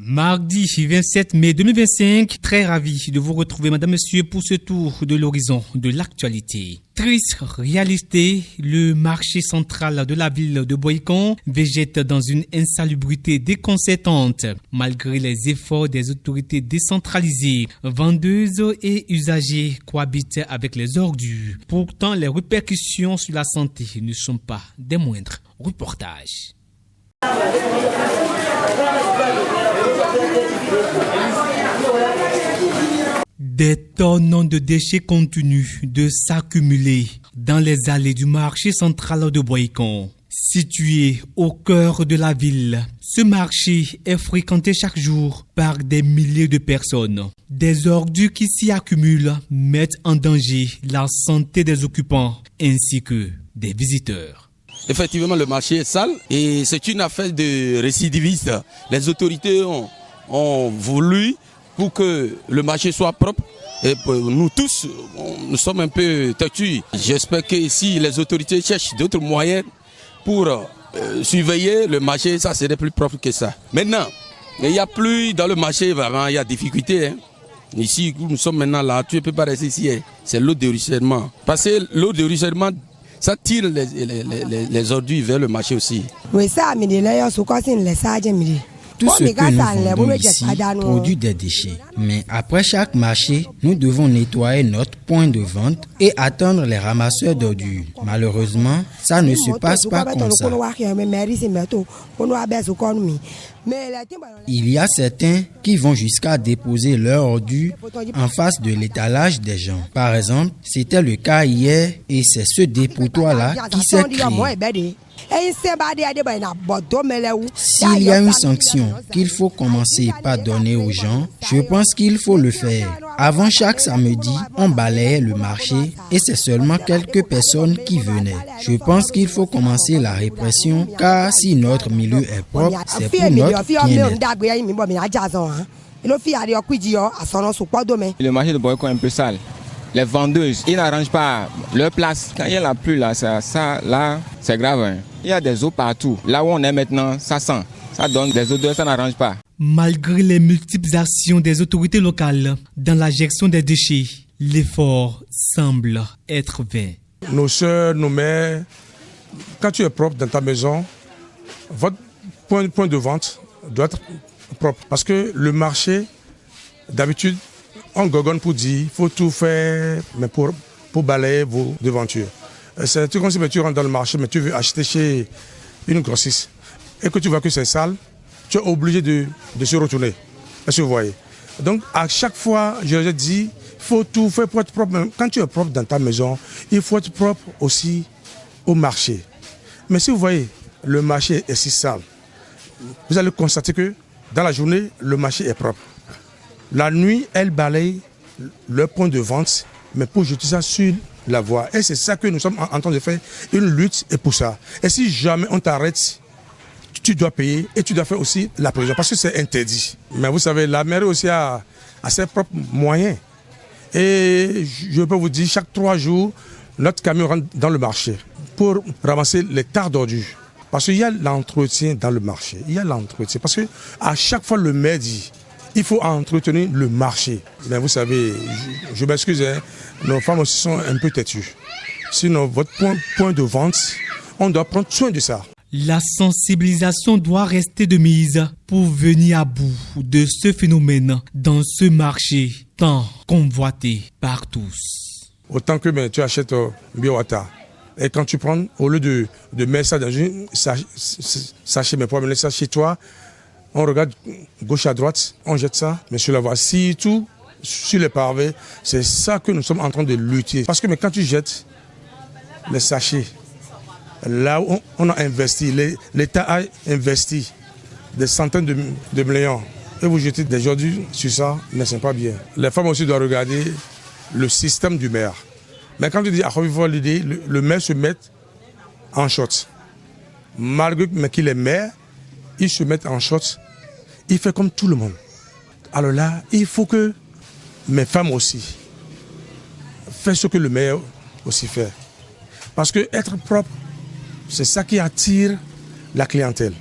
Mardi 27 mai 2025, très ravi de vous retrouver, madame, monsieur, pour ce tour de l'horizon de l'actualité. Triste réalité, le marché central de la ville de Boycon végète dans une insalubrité déconcertante. Malgré les efforts des autorités décentralisées, vendeuses et usagers cohabitent avec les ordures. Pourtant, les répercussions sur la santé ne sont pas des moindres. Reportage. Des tonnes de déchets continuent de s'accumuler dans les allées du marché central de Boycon. Situé au cœur de la ville, ce marché est fréquenté chaque jour par des milliers de personnes. Des ordures qui s'y accumulent mettent en danger la santé des occupants ainsi que des visiteurs. Effectivement, le marché est sale et c'est une affaire de récidivistes. Les autorités ont voulu pour que le marché soit propre. Et nous tous, nous sommes un peu têtus. J'espère que si les autorités cherchent d'autres moyens pour surveiller le marché, ça serait plus propre que ça. Maintenant, il n'y a plus dans le marché, vraiment, il y a difficulté. Ici, nous sommes maintenant là, tu ne peux pas rester ici. C'est l'eau de ruissellement. Parce que l'eau de ruissellement, ça tire les ordures vers le marché aussi. Tout ce que nous vendons ici produit des déchets. Mais après chaque marché, nous devons nettoyer notre point de vente et attendre les ramasseurs d'ordures. Malheureusement, ça ne se passe pas comme ça. Il y a certains qui vont jusqu'à déposer leurs ordures en face de l'étalage des gens. Par exemple, c'était le cas hier et c'est ce dépotoir-là qui s'est créé. S'il y a une sanction qu'il faut commencer par donner aux gens, je pense qu'il faut le faire. Avant chaque samedi, on balayait le marché et c'est seulement quelques personnes qui venaient. Je pense qu'il faut commencer la répression car si notre milieu est propre, c'est pour notre bien-être. Le marché de Boycon est un peu sale. Les vendeuses, ils n'arrangent pas leur place. Quand il y a la pluie, là, là, c'est grave. Hein. Il y a des eaux partout. Là où on est maintenant, ça sent. Ça donne des odeurs, ça n'arrange pas. Malgré les multiples actions des autorités locales dans la gestion des déchets, l'effort semble être vain. Nos soeurs, nos mères, quand tu es propre dans ta maison, votre point de vente doit être propre. Parce que le marché, d'habitude, on gogonne pour dire, il faut tout faire mais pour balayer vos devantures. C'est comme si tu rentres dans le marché, mais tu veux acheter chez une grossiste et que tu vois que c'est sale, tu es obligé de se retourner. Est-ce que vous voyez? Donc, à chaque fois, je leur ai dit, il faut tout faire pour être propre. Quand tu es propre dans ta maison, il faut être propre aussi au marché. Mais si vous voyez, le marché est si sale, vous allez constater que dans la journée, le marché est propre. La nuit, elles balayent leur point de vente, mais pour jeter ça sur la voie. Et c'est ça que nous sommes en train de faire, une lutte et pour ça. Et si jamais on t'arrête, tu dois payer et tu dois faire aussi la prison, parce que c'est interdit. Mais vous savez, la mairie aussi a ses propres moyens. Et je peux vous dire, chaque 3 jours, notre camion rentre dans le marché pour ramasser les tas d'ordures. Parce qu'il y a l'entretien dans le marché. Il y a l'entretien. Parce que à chaque fois, le maire dit, il faut entretenir le marché. Mais vous savez, je m'excuse, hein, nos femmes aussi sont un peu têtues. Sinon, votre point de vente, on doit prendre soin de ça. La sensibilisation doit rester de mise pour venir à bout de ce phénomène dans ce marché tant convoité par tous. Autant que tu achètes Biowata, et quand tu prends, au lieu de mettre ça dans une sachet, mais pour amener ça chez toi, on regarde gauche à droite, on jette ça, mais sur la voie, si tout, sur les pavés, c'est ça que nous sommes en train de lutter. Parce que quand tu jettes les sachets, là où on a investi, l'État a investi des centaines de millions, et vous jetez des ordures sur ça, mais ce n'est pas bien. Les femmes aussi doivent regarder le système du maire. Mais quand tu dis à l'idée, le maire se met en short. Malgré qu'il est maire, il se met en short. Il fait comme tout le monde. Alors là, il faut que mes femmes aussi fassent ce que le maire aussi fait. Parce que être propre, c'est ça qui attire la clientèle.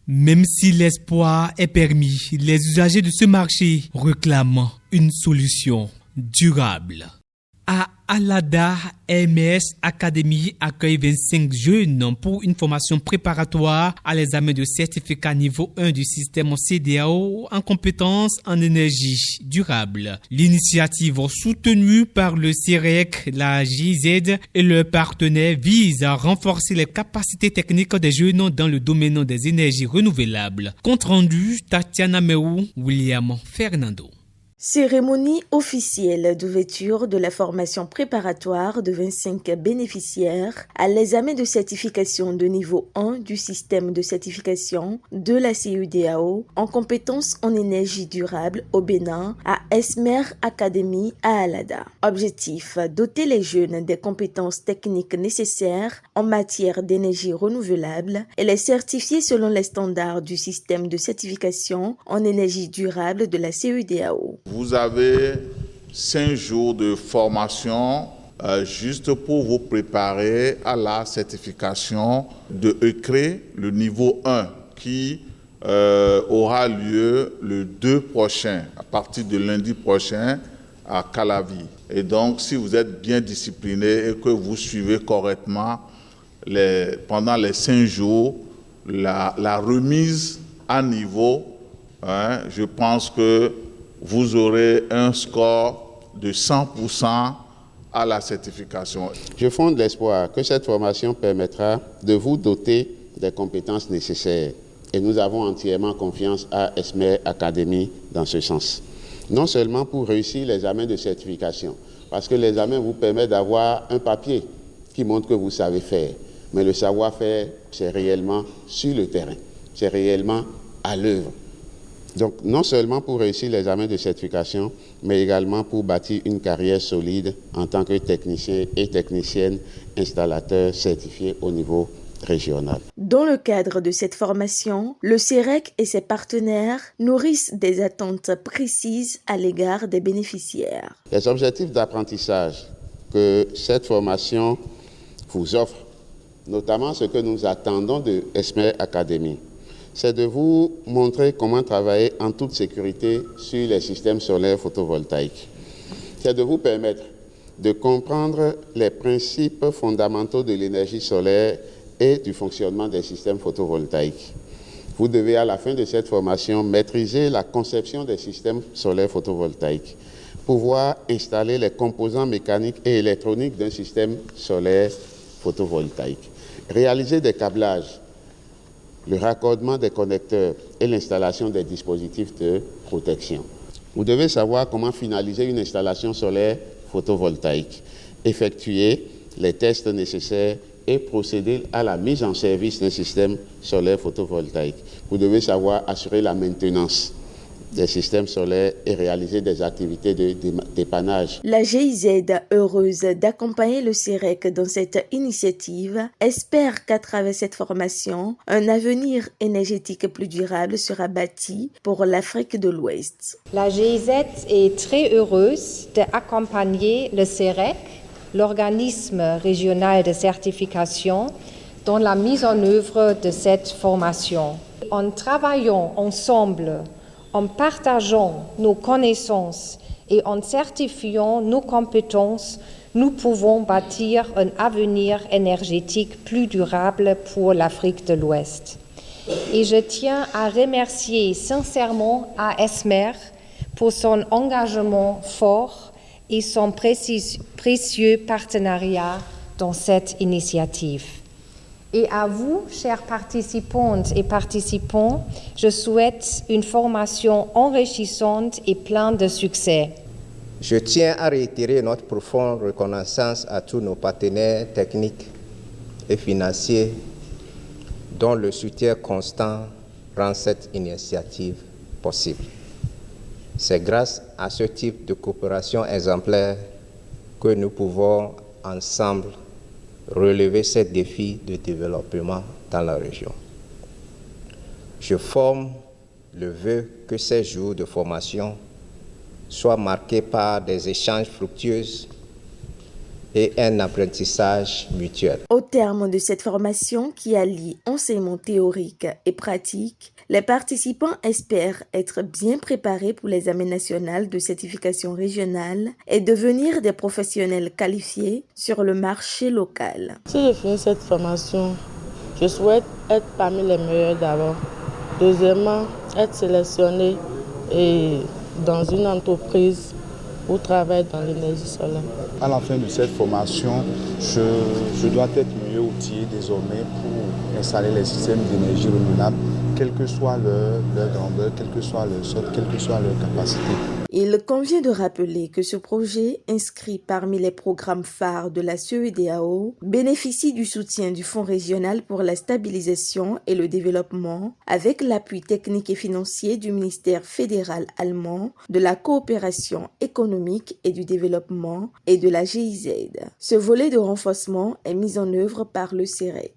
Même si l'espoir est permis, les usagers de ce marché réclament une solution durable. À Alada, MS Academy accueille 25 jeunes pour une formation préparatoire à l'examen de certificat niveau 1 du système CEDEAO en compétences en énergie durable. L'initiative soutenue par le CIREC, la GIZ et leurs partenaires vise à renforcer les capacités techniques des jeunes dans le domaine des énergies renouvelables. Compte rendu, Tatiana Meou, William Fernando. Cérémonie officielle d'ouverture de la formation préparatoire de 25 bénéficiaires à l'examen de certification de niveau 1 du système de certification de la CEDEAO en compétences en énergie durable au Bénin à Esmer Academy à Alada. Objectif, doter les jeunes des compétences techniques nécessaires en matière d'énergie renouvelable et les certifier selon les standards du système de certification en énergie durable de la CEDEAO. Vous avez 5 jours de formation juste pour vous préparer à la certification de ECRE, le niveau 1, qui aura lieu le 2 prochain, à partir de lundi prochain à Calavi. Et donc, si vous êtes bien discipliné et que vous suivez correctement pendant les 5 jours, la remise à niveau, je pense que vous aurez un score de 100% à la certification. Je fonde l'espoir que cette formation permettra de vous doter des compétences nécessaires et nous avons entièrement confiance à Esmer Academy dans ce sens. Non seulement pour réussir l'examen de certification, parce que l'examen vous permet d'avoir un papier qui montre que vous savez faire, mais le savoir-faire, c'est réellement sur le terrain, c'est réellement à l'œuvre. Donc, non seulement pour réussir l'examen de certification, mais également pour bâtir une carrière solide en tant que technicien et technicienne installateurs certifiés au niveau régional. Dans le cadre de cette formation, le CIREC et ses partenaires nourrissent des attentes précises à l'égard des bénéficiaires. Les objectifs d'apprentissage que cette formation vous offre, notamment ce que nous attendons de Esmer Academy, c'est de vous montrer comment travailler en toute sécurité sur les systèmes solaires photovoltaïques. C'est de vous permettre de comprendre les principes fondamentaux de l'énergie solaire et du fonctionnement des systèmes photovoltaïques. Vous devez, à la fin de cette formation, maîtriser la conception des systèmes solaires photovoltaïques, pouvoir installer les composants mécaniques et électroniques d'un système solaire photovoltaïque, réaliser des câblages, le raccordement des connecteurs et l'installation des dispositifs de protection. Vous devez savoir comment finaliser une installation solaire photovoltaïque, effectuer les tests nécessaires et procéder à la mise en service d'un système solaire photovoltaïque. Vous devez savoir assurer la maintenance des systèmes solaires et réaliser des activités de dépannage. La GIZ, heureuse d'accompagner le CIREC dans cette initiative, espère qu'à travers cette formation, un avenir énergétique plus durable sera bâti pour l'Afrique de l'Ouest. La GIZ est très heureuse d'accompagner le CIREC, l'organisme régional de certification, dans la mise en œuvre de cette formation. En travaillant ensemble, en partageant nos connaissances et en certifiant nos compétences, nous pouvons bâtir un avenir énergétique plus durable pour l'Afrique de l'Ouest. Et je tiens à remercier sincèrement à Esmer pour son engagement fort et son précieux partenariat dans cette initiative. Et à vous, chers participantes et participants, je souhaite une formation enrichissante et pleine de succès. Je tiens à réitérer notre profonde reconnaissance à tous nos partenaires techniques et financiers dont le soutien constant rend cette initiative possible. C'est grâce à ce type de coopération exemplaire que nous pouvons ensemble relever ces défis de développement dans la région. Je forme le vœu que ces jours de formation soient marqués par des échanges fructueux et un apprentissage mutuel. Au terme de cette formation qui allie enseignement théorique et pratique, les participants espèrent être bien préparés pour l'examen national de certification régionale et devenir des professionnels qualifiés sur le marché local. Si je finis cette formation, je souhaite être parmi les meilleurs d'abord. Deuxièmement, être sélectionné dans une entreprise ou travailler dans l'énergie solaire. À la fin de cette formation, je dois être mieux outillé désormais pour installer les systèmes d'énergie renouvelable, quelle que soit leur grandeur, quel que soit leur sol, quelle que soit leur capacité. Il convient de rappeler que ce projet, inscrit parmi les programmes phares de la CEDEAO, bénéficie du soutien du Fonds régional pour la stabilisation et le développement, avec l'appui technique et financier du ministère fédéral allemand de la coopération économique et du développement et de la GIZ. Ce volet de renforcement est mis en œuvre par le CEREC.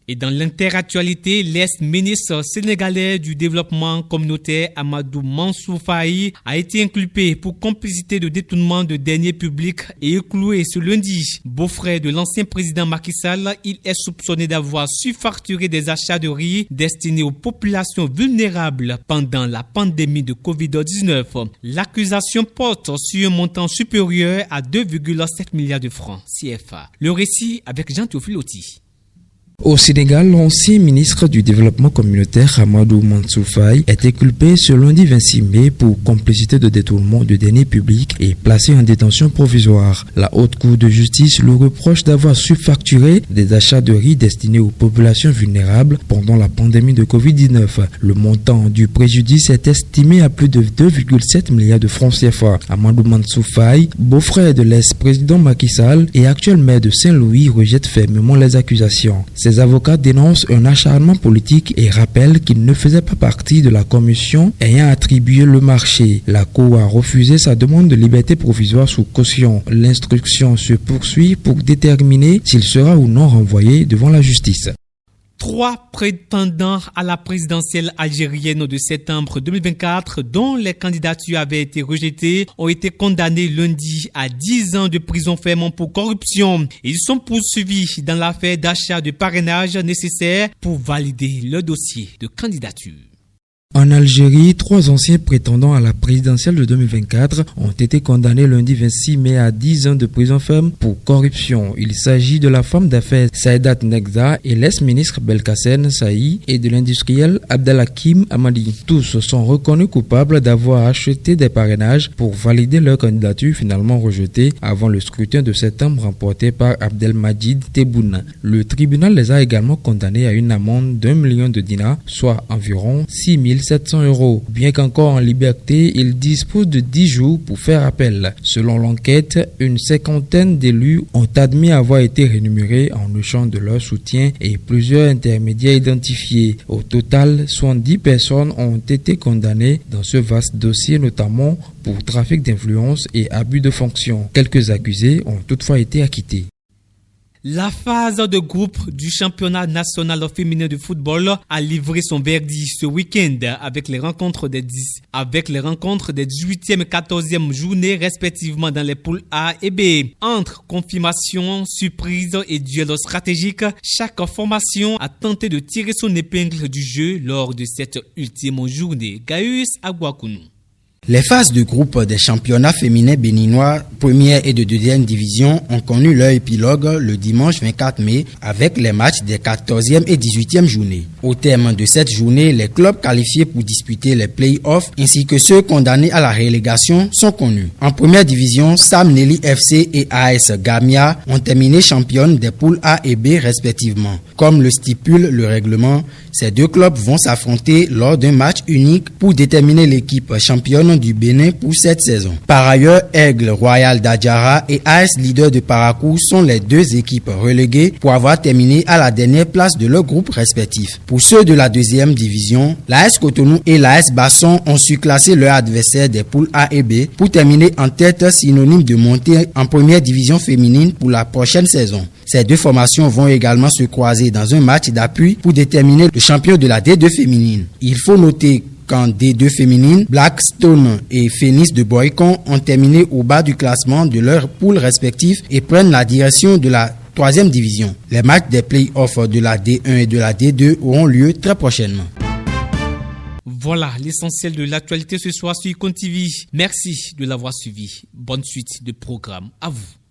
Et dans l'interactualité, l'ex-ministre sénégalais du développement communautaire Amadou Mansour Faye a été inculpé pour complicité de détournement de deniers publics et écloué ce lundi. Beau-frère de l'ancien président Macky Sall, il est soupçonné d'avoir surfacturé des achats de riz destinés aux populations vulnérables pendant la pandémie de Covid-19. L'accusation porte sur un montant supérieur à 2,7 milliards de francs CFA. Le récit avec Jean-Théophile Oti. Au Sénégal, l'ancien ministre du Développement communautaire Amadou Mansour Faye est inculpé ce lundi 26 mai pour complicité de détournement de deniers publics et placé en détention provisoire. La Haute Cour de justice lui reproche d'avoir surfacturé des achats de riz destinés aux populations vulnérables pendant la pandémie de Covid-19. Le montant du préjudice est estimé à plus de 2,7 milliards de francs CFA. Amadou Mansour Faye, beau-frère de l'ex-président Macky Sall et actuel maire de Saint-Louis, rejette fermement les accusations. Ses avocats dénoncent un acharnement politique et rappellent qu'il ne faisait pas partie de la commission ayant attribué le marché. La Cour a refusé sa demande de liberté provisoire sous caution. L'instruction se poursuit pour déterminer s'il sera ou non renvoyé devant la justice. 3 prétendants à la présidentielle algérienne de septembre 2024, dont les candidatures avaient été rejetées, ont été condamnés lundi à 10 ans de prison ferme pour corruption. Ils sont poursuivis dans l'affaire d'achat de parrainage nécessaire pour valider leur dossier de candidature. En Algérie, 3 anciens prétendants à la présidentielle de 2024 ont été condamnés lundi 26 mai à 10 ans de prison ferme pour corruption. Il s'agit de la femme d'affaires Saïdat Negza et l'ex-ministre Belkacem Saï et de l'industriel Abdelhakim Amadi. Tous sont reconnus coupables d'avoir acheté des parrainages pour valider leur candidature finalement rejetée avant le scrutin de septembre remporté par Abdelmajid Tebboune. Le tribunal les a également condamnés à une amende d'1 million de dinars, soit environ 6 700 €. Bien qu'encore en liberté, ils disposent de 10 jours pour faire appel. Selon l'enquête, une 50aine d'élus ont admis avoir été rémunérés en échange de leur soutien et plusieurs intermédiaires identifiés. Au total, 70 personnes ont été condamnées dans ce vaste dossier, notamment pour trafic d'influence et abus de fonction. Quelques accusés ont toutefois été acquittés. La phase de groupe du championnat national féminin de football a livré son verdict ce week-end avec les rencontres des 18e et 14e journées respectivement dans les poules A et B. Entre confirmation, surprise et duel stratégique, chaque formation a tenté de tirer son épingle du jeu lors de cette ultime journée. Gaius Agwakounou. Les phases de groupe des championnats féminins béninois, première et de deuxième division, ont connu leur épilogue le dimanche 24 mai avec les matchs des 14e et 18e journées. Au terme de cette journée, les clubs qualifiés pour disputer les play-offs ainsi que ceux condamnés à la relégation sont connus. En première division, Sam Nelly FC et AS Gamia ont terminé championnes des poules A et B respectivement. Comme le stipule le règlement, ces deux clubs vont s'affronter lors d'un match unique pour déterminer l'équipe championne du Bénin pour cette saison. Par ailleurs, Aigle Royal d'Adjara et AS Leader de Parakou sont les deux équipes reléguées pour avoir terminé à la dernière place de leur groupe respectif. Pour ceux de la deuxième division, l'AS Cotonou et l'AS Basson ont surclassé leurs adversaires des poules A et B pour terminer en tête, synonyme de montée en première division féminine pour la prochaine saison. Ces deux formations vont également se croiser dans un match d'appui pour déterminer le champion de la D2 féminine. Il faut noter qu'en D2 féminine, Blackstone et Phoenix de Boycon ont terminé au bas du classement de leurs poules respectives et prennent la direction de la 3e division. Les matchs des play-offs de la D1 et de la D2 auront lieu très prochainement. Voilà l'essentiel de l'actualité ce soir sur Icon TV. Merci de l'avoir suivi. Bonne suite de programme à vous.